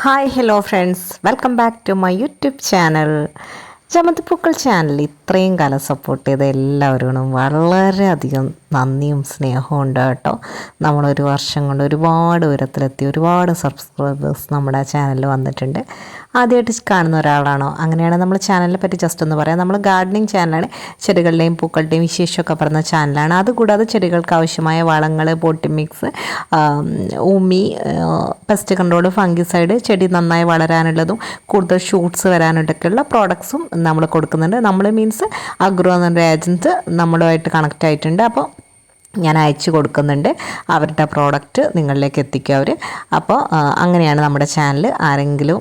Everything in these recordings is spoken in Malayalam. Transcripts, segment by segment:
Hi hello friends, welcome back to my YouTube channel. Chamanthippookkal channel ഇത്രയും കാലം സപ്പോർട്ട് ചെയ്ത എല്ലാവരോടും വളരെയധികം നന്ദിയും സ്നേഹവും ഉണ്ട് കേട്ടോ. നമ്മളൊരു വർഷം കൊണ്ട് ഒരുപാട് ഉയരത്തിലെത്തി, ഒരുപാട് സബ്സ്ക്രൈബേഴ്സ് നമ്മുടെ ചാനലിൽ വന്നിട്ടുണ്ട്. ആദ്യമായിട്ട് കാണുന്ന ഒരാളാണോ? അങ്ങനെയാണ് നമ്മൾ ചാനലിനെ പറ്റി ജസ്റ്റ് ഒന്ന് പറയാം. നമ്മൾ ഗാർഡനിങ് ചാനലാണ്, ചെടികളുടെയും പൂക്കളുടെയും വിശേഷമൊക്കെ പറയുന്ന ചാനലാണ്. അതുകൂടാതെ ചെടികൾക്ക് ആവശ്യമായ വളങ്ങൾ, പോട്ടി മിക്സ്, ഉമി, പെസ്റ്റ് കൺട്രോൾ, ഫംഗിസൈഡ്, ചെടി നന്നായി വളരാനുള്ളതും കൂടുതൽ ഷൂട്ട്സ് വരാനായിട്ടൊക്കെയുള്ള പ്രോഡക്ട്സും നമ്മൾ കൊടുക്കുന്നുണ്ട്. നമ്മൾ മീൻസ് അഗ്രോ എന്നൊരു ഏജൻറ്റ് നമ്മളുമായിട്ട് കണക്റ്റ് ആയിട്ടുണ്ട്. അപ്പോൾ ഞാൻ അയച്ചു കൊടുക്കുന്നുണ്ട്, അവരുടെ പ്രോഡക്റ്റ് നിങ്ങളിലേക്ക് എത്തിക്കുക അവർ. അപ്പോൾ അങ്ങനെയാണ് നമ്മുടെ ചാനൽ. ആരെങ്കിലും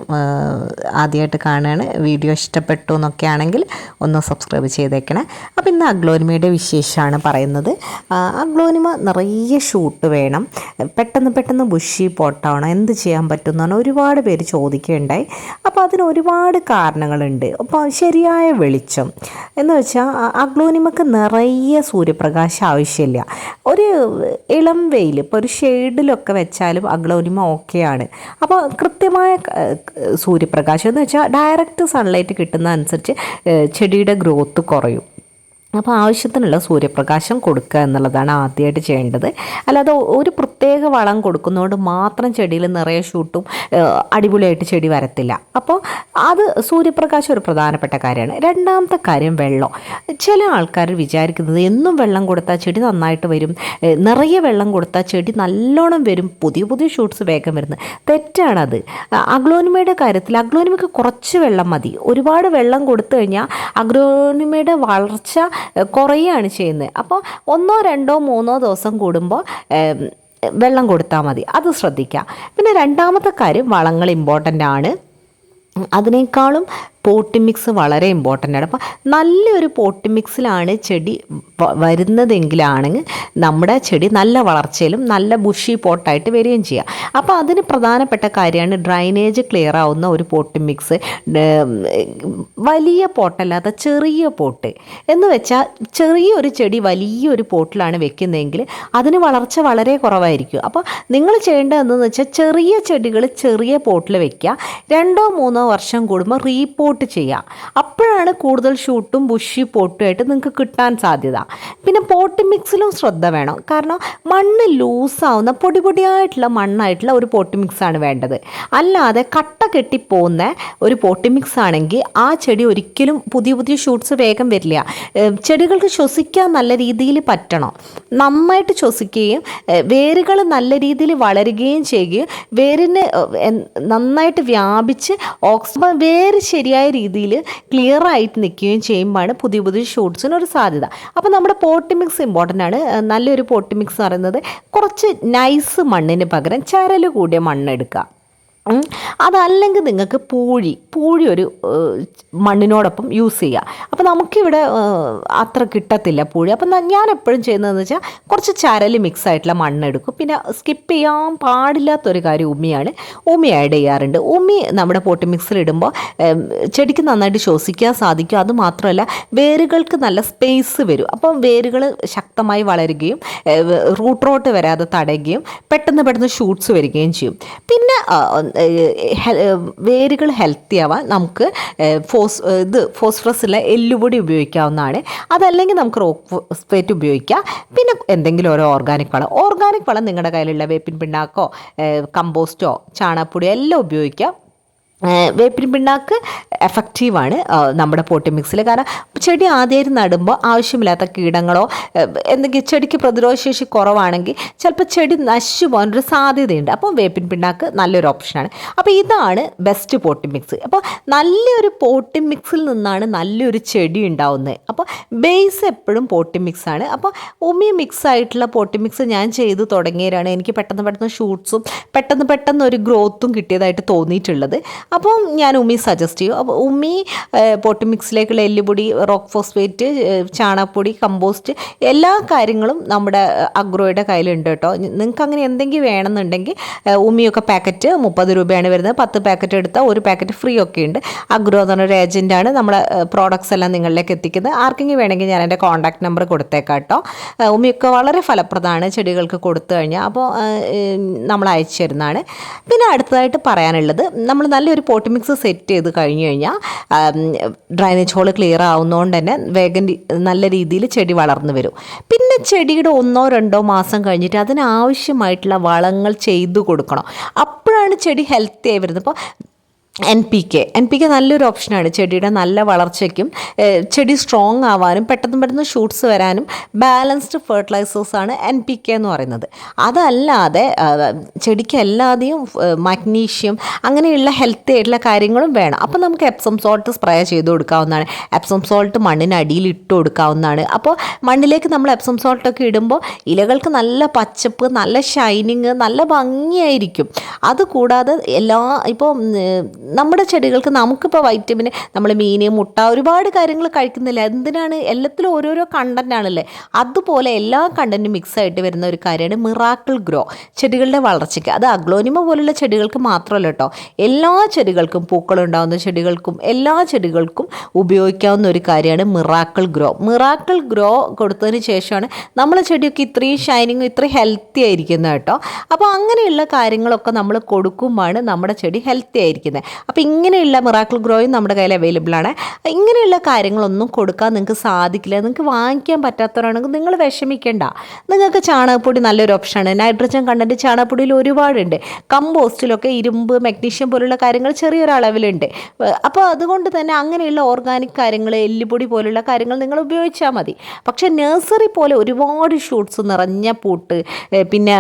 ആദ്യമായിട്ട് കാണുകയാണ്, വീഡിയോ ഇഷ്ടപ്പെട്ടു എന്നൊക്കെ ആണെങ്കിൽ ഒന്ന് സബ്സ്ക്രൈബ് ചെയ്തേക്കണേ. അപ്പോൾ ഇന്ന് അഗ്ലോനിമയുടെ വിശേഷമാണ് പറയുന്നത്. അഗ്ലോനിമ നിറയെ ഷൂട്ട് വേണം, പെട്ടെന്ന് ബുഷി പോട്ടാവണം, എന്ത് ചെയ്യാൻ പറ്റും എന്നാണ് ഒരുപാട് പേര് ചോദിക്കുകയുണ്ടായി. അപ്പോൾ അതിന് ഒരുപാട് കാരണങ്ങളുണ്ട്. അപ്പോൾ ശരിയായ വെളിച്ചം എന്ന് വെച്ചാൽ അഗ്ലോനിമക്ക് നിറയെ സൂര്യപ്രകാശം ആവശ്യമില്ല. ഒരു ഇളം വെയിൽ, ഇപ്പോൾ ഒരു ഷെയ്ഡിലൊക്കെ വെച്ചാലും അഗ്ലോനിമ ഓക്കെയാണ്. അപ്പോൾ കൃത്യമായ സൂര്യപ്രകാശം എന്ന് വെച്ചാൽ ഡയറക്റ്റ് സൺലൈറ്റ് കിട്ടുന്ന അനുസരിച്ച് ചെടിയുടെ ഗ്രോത്ത് കുറയും. അപ്പോൾ ആവശ്യത്തിനുള്ള സൂര്യപ്രകാശം കൊടുക്കുക എന്നുള്ളതാണ് ആദ്യമായിട്ട് ചെയ്യേണ്ടത്. അല്ലാതെ ഒരു പ്രത്യേക വളം കൊടുക്കുന്നതുകൊണ്ട് മാത്രം ചെടിയിൽ നിറയെ ഷൂട്ടും അടിപൊളിയായിട്ട് ചെടി വരത്തില്ല. അപ്പോൾ അത് സൂര്യപ്രകാശം ഒരു പ്രധാനപ്പെട്ട കാര്യമാണ്. രണ്ടാമത്തെ കാര്യം വെള്ളം. ചില ആൾക്കാർ വിചാരിക്കുന്നത് എന്നും വെള്ളം കൊടുത്താൽ ചെടി നന്നായിട്ട് വരും, നിറയെ വെള്ളം കൊടുത്താൽ ചെടി നല്ലോണം വരും, പുതിയ ഷൂട്ട്സ് വേഗം വരുന്നത്. തെറ്റാണത്. അഗ്ലോനിമയുടെ കാര്യത്തിൽ അഗ്ലോനിമയ്ക്ക് കുറച്ച് വെള്ളം മതി. ഒരുപാട് വെള്ളം കൊടുത്തു കഴിഞ്ഞാൽ അഗ്ലോനിമയുടെ വളർച്ച കുറയാണ് ചെയ്യുന്നത്. അപ്പോൾ 1, 2, 3 ദിവസം കൂടുമ്പോൾ വെള്ളം കൊടുത്താൽ മതി, അത് ശ്രദ്ധിക്കുക. പിന്നെ രണ്ടാമത്തെ കാര്യം, വളങ്ങൾ ഇമ്പോർട്ടൻ്റ് ആണ്. അതിനേക്കാളും പോട്ടി മിക്സ് വളരെ ഇമ്പോർട്ടൻ്റ് ആണ്. അപ്പോൾ നല്ലൊരു പോട്ടി മിക്സിലാണ് ചെടി വരുന്നതെങ്കിലാണെങ്കിൽ നമ്മുടെ ചെടി നല്ല വളർച്ചയിലും നല്ല ബുഷി പോട്ടായിട്ട് വരികയും ചെയ്യുക. അപ്പോൾ അതിന് പ്രധാനപ്പെട്ട കാര്യമാണ് ഡ്രൈനേജ് ക്ലിയർ ആവുന്ന ഒരു പോട്ടി മിക്സ്. വലിയ പോട്ടല്ലാത്ത ചെറിയ പോട്ട് എന്ന് വെച്ചാൽ ചെറിയൊരു ചെടി വലിയൊരു പോട്ടിലാണ് വെക്കുന്നതെങ്കിൽ അതിന് വളർച്ച വളരെ കുറവായിരിക്കും. അപ്പോൾ നിങ്ങൾ ചെയ്യേണ്ടത് എന്തെന്ന് വെച്ചാൽ ചെറിയ ചെടികൾ ചെറിയ പോട്ടിൽ വെക്കുക. 2 3 വർഷം കൂടുമ്പോൾ റീപോട്ട് ചെയ്യുക. അപ്പോഴാണ് കൂടുതൽ ഷൂട്ടും ബുഷി പോട്ടുമായിട്ട് നിങ്ങൾക്ക് കിട്ടാൻ സാധ്യത. പിന്നെ പോട്ടി മിക്സിലും ശ്രദ്ധ വേണം. കാരണം മണ്ണ് ലൂസാവുന്ന പൊടിയായിട്ടുള്ള മണ്ണായിട്ടുള്ള ഒരു പോട്ടി മിക്സാണ് വേണ്ടത്. അല്ലാതെ കട്ട കെട്ടിപ്പോകുന്ന ഒരു പോട്ടി മിക്സ് ആണെങ്കിൽ ആ ചെടി ഒരിക്കലും പുതിയ ഷൂട്ട്സ് വേഗം വരില്ല. ചെടികൾക്ക് ശ്വസിക്കാൻ നല്ല രീതിയിൽ പറ്റണം, നന്നായിട്ട് ശ്വസിക്കുകയും വേരുകൾ നല്ല രീതിയിൽ വളരുകയും ചെയ്യുകയും വേരിന് നന്നായിട്ട് വ്യാപിച്ച് വേര് ശരിയായ രീതിയിൽ ക്ലിയർ ആയിട്ട് നിൽക്കുകയും ചെയ്യുമ്പോഴാണ് പുതിയ ഷൂട്ട്സിന് ഒരു സാധ്യത. അപ്പോൾ നമ്മുടെ പോട്ടി മിക്സ് ഇമ്പോർട്ടൻ്റ് ആണ്. നല്ലൊരു പോട്ടി മിക്സ് എന്ന് പറയുന്നത് കുറച്ച് നൈസ് മണ്ണിന് പകരം ചരൽ കൂടിയ മണ്ണെടുക്കുക. അതല്ലെങ്കിൽ നിങ്ങൾക്ക് പൂഴി ഒരു മണ്ണിനോടൊപ്പം യൂസ് ചെയ്യുക. അപ്പോൾ നമുക്കിവിടെ അത്ര കിട്ടത്തില്ല പൂഴി. അപ്പം ഞാൻ എപ്പോഴും ചെയ്യുന്നതെന്ന് വെച്ചാൽ കുറച്ച് ചരൽ മിക്സ് ആയിട്ടുള്ള മണ്ണെടുക്കും. പിന്നെ സ്കിപ്പ് ചെയ്യാൻ പാടില്ലാത്തൊരു കാര്യം ഉമിയാണ്. ഉമി ആഡ് ചെയ്യാറുണ്ട്. ഉമി നമ്മുടെ പോട്ടി മിക്സിലിടുമ്പോൾ ചെടിക്ക് നന്നായിട്ട് ശ്വസിക്കാൻ സാധിക്കും. അതുമാത്രമല്ല വേരുകൾക്ക് നല്ല സ്പേസ് വരും. അപ്പം വേരുകൾ ശക്തമായി വളരുകയും റൂട്ട് വരാതെ തടയുകയും പെട്ടെന്ന് ഷൂട്ട്സ് വരികയും ചെയ്യും. പിന്നെ വേരുകൾ ഹെൽത്തി ആവാൻ നമുക്ക് ഫോസ്ഫറസുള്ള എല്ലുപൊടി ഉപയോഗിക്കാവുന്നതാണ്. അതല്ലെങ്കിൽ നമുക്ക് റോക്ക് സ്പേറ്റ് ഉപയോഗിക്കാം. പിന്നെ എന്തെങ്കിലും ഒരു ഓർഗാനിക് വളം നിങ്ങളുടെ കയ്യിലുള്ള വേപ്പിൻ പിണ്ണാക്കോ കമ്പോസ്റ്റോ ചാണകപ്പൊടിയോ എല്ലാം ഉപയോഗിക്കാം. വേപ്പിൻ പിണ്ണാക്ക് എഫക്റ്റീവാണ് നമ്മുടെ പോട്ടി മിക്സിൽ. കാരണം ചെടി ആദ്യമായിട്ട് നടുമ്പോൾ ആവശ്യമില്ലാത്ത കീടങ്ങളോ എന്തെങ്കിലും ചെടിക്ക് പ്രതിരോധശേഷി കുറവാണെങ്കിൽ ചിലപ്പോൾ ചെടി നശിച്ചു പോകാനൊരു സാധ്യതയുണ്ട്. അപ്പോൾ വേപ്പിൻ പിണ്ണാക്ക് നല്ലൊരു ഓപ്ഷനാണ്. അപ്പോൾ ഇതാണ് ബെസ്റ്റ് പോട്ടി മിക്സ്. അപ്പോൾ നല്ലൊരു പോട്ടി മിക്സിൽ നിന്നാണ് നല്ലൊരു ചെടി ഉണ്ടാവുന്നത്. അപ്പോൾ ബേസ് എപ്പോഴും പോട്ടി മിക്സാണ്. അപ്പോൾ ഉമി മിക്സ് ആയിട്ടുള്ള പോട്ടി മിക്സ് ഞാൻ ചെയ്ത് തുടങ്ങിയവരാണ് എനിക്ക് പെട്ടെന്ന് ഷൂട്ട്സും പെട്ടെന്ന് ഒരു ഗ്രോത്തും കിട്ടിയതായിട്ട് തോന്നിയിട്ടുള്ളത്. അപ്പം ഞാൻ ഉമി സജസ്റ്റ് ചെയ്യും. അപ്പോൾ ഉമ്മി പോട്ടി മിക്സിലേക്കുള്ള എല്ലുപൊടി, റോക്ക് ഫോസ്ഫേറ്റ്, ചാണകപ്പൊടി, കമ്പോസ്റ്റ് എല്ലാ കാര്യങ്ങളും നമ്മുടെ അഗ്രോയുടെ കയ്യിലുണ്ട് കേട്ടോ. നിങ്ങൾക്ക് അങ്ങനെ എന്തെങ്കിലും വേണമെന്നുണ്ടെങ്കിൽ ഉമ്മിയൊക്കെ പാക്കറ്റ് 30 രൂപയാണ് വരുന്നത്. 10 പാക്കറ്റ് എടുത്താൽ ഒരു പാക്കറ്റ് ഫ്രീ ഒക്കെ ഉണ്ട്. അഗ്രോ എന്ന് പറഞ്ഞൊരു ഏജൻറ്റാണ് നമ്മുടെ പ്രോഡക്ട്സ് എല്ലാം നിങ്ങളിലേക്ക് എത്തിക്കുന്നത്. ആർക്കെങ്കിലും വേണമെങ്കിൽ ഞാൻ എൻ്റെ കോൺടാക്ട് നമ്പർ കൊടുത്തേക്കാം കേട്ടോ. ഉമ്മിയൊക്കെ വളരെ ഫലപ്രദമാണ് ചെടികൾക്ക് കൊടുത്തു കഴിഞ്ഞാൽ. അപ്പോൾ നമ്മൾ അയച്ചു തരുന്നതാണ്. പിന്നെ അടുത്തതായിട്ട് പറയാനുള്ളത്, നമ്മൾ നല്ലൊരു പോട്ടി മിക്സ് സെറ്റ് ചെയ്ത് കഴിഞ്ഞ് കഴിഞ്ഞാൽ ഡ്രൈനേജ് ഹോൾ ക്ലിയർ ആവുന്നതുകൊണ്ട് തന്നെ വേഗം നല്ല രീതിയിൽ ചെടി വളർന്നു വരും. പിന്നെ ചെടിയുടെ 1-2 മാസം കഴിഞ്ഞിട്ട് അതിനാവശ്യമായിട്ടുള്ള വളങ്ങൾ ചെയ്തു കൊടുക്കണം. അപ്പോഴാണ് ചെടി ഹെൽത്തി ആയി വരുന്നത്. ഇപ്പോൾ NPK നല്ലൊരു ഓപ്ഷനാണ് ചെടിയുടെ നല്ല വളർച്ചയ്ക്കും ചെടി സ്ട്രോങ് ആവാനും പെട്ടെന്ന് ഷൂട്ട്സ് വരാനും ബാലൻസ്ഡ് ഫെർട്ടിലൈസേഴ്സാണ് NPK എന്ന് പറയുന്നത്. അതല്ലാതെ ചെടിക്ക് എല്ലാതെയും മഗ്നീഷ്യം അങ്ങനെയുള്ള ഹെൽത്തി ആയിട്ടുള്ള കാര്യങ്ങളും വേണം. അപ്പോൾ നമുക്ക് എപ്സം സോൾട്ട് സ്പ്രേ ചെയ്ത് കൊടുക്കാവുന്നതാണ്. എപ്സം സോൾട്ട് മണ്ണിനടിയിൽ ഇട്ട് കൊടുക്കാവുന്നതാണ്. അപ്പോൾ മണ്ണിലേക്ക് നമ്മൾ എപ്സം സോൾട്ടൊക്കെ ഇടുമ്പോൾ ഇലകൾക്ക് നല്ല പച്ചപ്പ്, നല്ല ഷൈനിങ്, നല്ല ഭംഗിയായിരിക്കും. അതുകൂടാതെ ഇപ്പോൾ നമ്മുടെ ചെടികൾക്ക് നമുക്കിപ്പോൾ വൈറ്റമിൻ, നമ്മൾ മീൻ, മുട്ട ഒരുപാട് കാര്യങ്ങൾ കഴിക്കുന്നില്ല. എന്തിനാണ്? എല്ലാത്തിലും ഓരോരോ കണ്ടൻ്റാണല്ലേ. അതുപോലെ എല്ലാ കണ്ടൻറ്റും മിക്സ് ആയിട്ട് വരുന്ന ഒരു കാര്യമാണ് മിറാക്കിൾ ഗ്രോ ചെടികളുടെ വളർച്ചയ്ക്ക്. അത് അഗ്ലോനിമ പോലുള്ള ചെടികൾക്ക് മാത്രമല്ല കേട്ടോ, എല്ലാ ചെടികൾക്കും, പൂക്കളുണ്ടാകുന്ന ചെടികൾക്കും എല്ലാ ചെടികൾക്കും ഉപയോഗിക്കാവുന്ന ഒരു കാര്യമാണ് മിറാക്കിൾ ഗ്രോ കൊടുത്തതിന് ശേഷമാണ് നമ്മളെ ചെടിയൊക്കെ ഇത്രയും ഷൈനിങ്ങും ഇത്രയും ഹെൽത്തി ആയിരിക്കുന്നത് കേട്ടോ. അപ്പോൾ അങ്ങനെയുള്ള കാര്യങ്ങളൊക്കെ നമ്മൾ കൊടുക്കുമ്പോഴാണ് നമ്മുടെ ചെടി ഹെൽത്തി ആയിരിക്കുന്നത്. അപ്പോൾ ഇങ്ങനെയുള്ള മിറാക്കിൾ ഗ്രോയും നമ്മുടെ കയ്യിൽ അവൈലബിൾ ആണ്. ഇങ്ങനെയുള്ള കാര്യങ്ങളൊന്നും കൊടുക്കാൻ നിങ്ങൾക്ക് സാധിക്കില്ല, നിങ്ങൾക്ക് വാങ്ങിക്കാൻ പറ്റാത്തവരാണെങ്കിൽ നിങ്ങൾ വിഷമിക്കേണ്ട. നിങ്ങൾക്ക് ചാണകപ്പൊടി നല്ലൊരു ഓപ്ഷനാണ്. നൈട്രജൻ കണ്ടൻറ്റ് ചാണകപ്പൊടിയിൽ ഒരുപാടുണ്ട്. കമ്പോസ്റ്റിലൊക്കെ ഇരുമ്പ്, മഗ്നീഷ്യം പോലുള്ള കാര്യങ്ങൾ ചെറിയൊരു അളവിലുണ്ട്. അപ്പോൾ അതുകൊണ്ട് തന്നെ അങ്ങനെയുള്ള ഓർഗാനിക് കാര്യങ്ങൾ, എല്ലുപൊടി പോലുള്ള കാര്യങ്ങൾ നിങ്ങൾ ഉപയോഗിച്ചാൽ മതി. പക്ഷേ നഴ്സറി പോലെ ഒരുപാട് ഷൂട്ട്സ്, നിറഞ്ഞ പൂട്ട്, പിന്നെ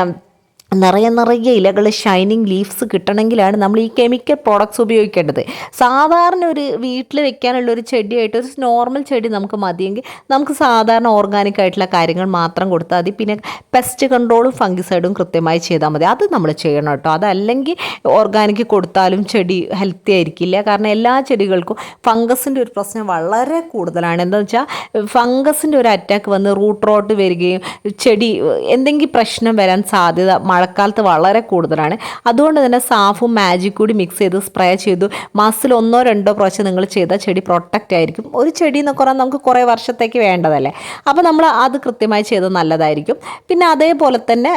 നിറയെ ഇലകൾ, ഷൈനിങ് ലീവ്സ് കിട്ടണമെങ്കിലാണ് നമ്മൾ ഈ കെമിക്കൽ പ്രോഡക്ട്സ് ഉപയോഗിക്കേണ്ടത്. സാധാരണ ഒരു വീട്ടിൽ വെക്കാനുള്ള ഒരു ചെടിയായിട്ട് ഒരു നോർമൽ ചെടി നമുക്ക് മതിയെങ്കിൽ നമുക്ക് സാധാരണ ഓർഗാനിക് ആയിട്ടുള്ള കാര്യങ്ങൾ മാത്രം കൊടുത്താൽ മതി. പിന്നെ പെസ്റ്റ് കൺട്രോളും ഫംഗിസൈഡും കൃത്യമായി ചെയ്താൽ മതി. അത് നമ്മൾ ചെയ്യണം കേട്ടോ. അതല്ലെങ്കിൽ ഓർഗാനിക് കൊടുത്താലും ചെടി ഹെൽത്തി ആയിരിക്കില്ല. കാരണം എല്ലാ ചെടികൾക്കും ഫംഗസിൻ്റെ ഒരു പ്രശ്നം വളരെ കൂടുതലാണ്. എന്താണെന്ന് വെച്ചാൽ ഫംഗസിൻ്റെ ഒരു അറ്റാക്ക് വന്ന് റൂട്ട് റോട്ട് വരികയും ചെടി എന്തെങ്കിലും പ്രശ്നം വരാൻ സാധ്യത മഴക്കാലത്ത് വളരെ കൂടുതലാണ്. അതുകൊണ്ട് തന്നെ സാഫും മാജിക് കൂടി മിക്സ് ചെയ്ത് സ്പ്രേ ചെയ്തു മാസത്തിൽ 1-2 പ്രാവശ്യം നിങ്ങൾ ചെയ്താൽ ചെടി പ്രൊട്ടക്റ്റ് ആയിരിക്കും. ഒരു ചെടി എന്ന് പറഞ്ഞാൽ നമുക്ക് കുറേ വർഷത്തേക്ക് വേണ്ടതല്ലേ. അപ്പോൾ നമ്മൾ അത് കൃത്യമായി ചെയ്ത് നല്ലതായിരിക്കും. പിന്നെ അതേപോലെ തന്നെ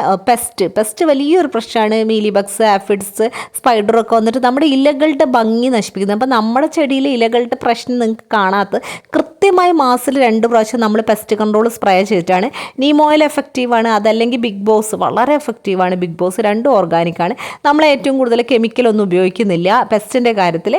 പെസ്റ്റ് വലിയൊരു പ്രശ്നമാണ്. മീലി ബഗ്സ്, ആഫിഡ്സ്, സ്പൈഡറൊക്കെ വന്നിട്ട് നമ്മുടെ ഇലകളുടെ ഭംഗി നശിപ്പിക്കുന്നത്. അപ്പോൾ നമ്മുടെ ചെടിയിലെ ഇലകളുടെ പ്രശ്നം നിങ്ങൾക്ക് കാണാത്ത കൃത്യമായി മാസത്തിൽ 2 പ്രാവശ്യം നമ്മൾ പെസ്റ്റ് കൺട്രോൾ സ്പ്രേ ചെയ്തിട്ടാണ്. നീം ഓയിൽ എഫക്റ്റീവാണ്, അതല്ലെങ്കിൽ ബിഗ് ബോസ് വളരെ എഫക്റ്റീവാണ്. ബിഗ് ബോസ് രണ്ടും ഓർഗാനിക്കാണ്. നമ്മൾ ഏറ്റവും കൂടുതൽ കെമിക്കലൊന്നും ഉപയോഗിക്കുന്നില്ല. പെസ്റ്റിൻ്റെ കാര്യത്തിൽ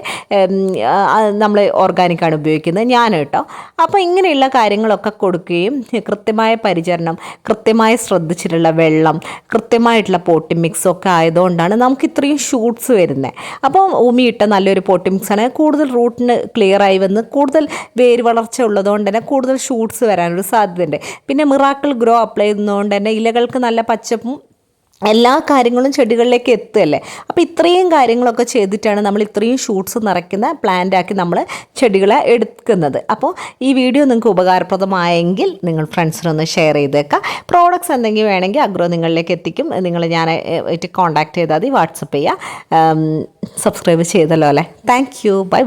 നമ്മൾ ഓർഗാനിക്കാണ് ഉപയോഗിക്കുന്നത്, ഞാൻ കേട്ടോ. അപ്പോൾ ഇങ്ങനെയുള്ള കാര്യങ്ങളൊക്കെ കൊടുക്കുകയും കൃത്യമായ പരിചരണം, കൃത്യമായി ശ്രദ്ധിച്ചിട്ടുള്ള വെള്ളം, കൃത്യമായിട്ടുള്ള പോട്ടി മിക്സൊക്കെ ആയതുകൊണ്ടാണ് നമുക്ക് ഇത്രയും ഷൂട്ട്സ് വരുന്നത്. അപ്പോൾ ഉമിയിട്ട നല്ലൊരു പോട്ടി മിക്സാണ്. കൂടുതൽ റൂട്ടിന് ക്ലിയറായി വന്ന് കൂടുതൽ വേര് വളർച്ച ഉള്ളതുകൊണ്ട് തന്നെ കൂടുതൽ ഷൂട്ട്സ് വരാനൊരു സാധ്യതയുണ്ട്. പിന്നെ മിറാക്കിൾ ഗ്രോ അപ്ലൈ ചെയ്യുന്നതുകൊണ്ട് തന്നെ ഇലകൾക്ക് നല്ല പച്ചപ്പും എല്ലാ കാര്യങ്ങളും ചെടികളിലേക്ക് എത്തുകയല്ലേ. അപ്പോൾ ഇത്രയും കാര്യങ്ങളൊക്കെ ചെയ്തിട്ടാണ് നമ്മൾ ഇത്രയും ഷൂട്ട്സ് നിറയ്ക്കുന്ന പ്ലാന്റാക്കി നമ്മൾ ചെടികളെ എടുക്കുന്നത്. അപ്പോൾ ഈ വീഡിയോ നിങ്ങൾക്ക് ഉപകാരപ്രദമായെങ്കിൽ നിങ്ങൾ ഫ്രണ്ട്സിനൊന്ന് ഷെയർ ചെയ്തേക്കാം. പ്രോഡക്ട്സ് എന്തെങ്കിലും വേണമെങ്കിൽ അഗ്രോ നിങ്ങളിലേക്ക് എത്തിക്കും. നിങ്ങൾ ഞാൻ കോൺടാക്ട് ചെയ്താൽ മതി, വാട്സപ്പ് ചെയ്യുക. സബ്സ്ക്രൈബ് ചെയ്തല്ലോ അല്ലേ. Thank you. ബൈ.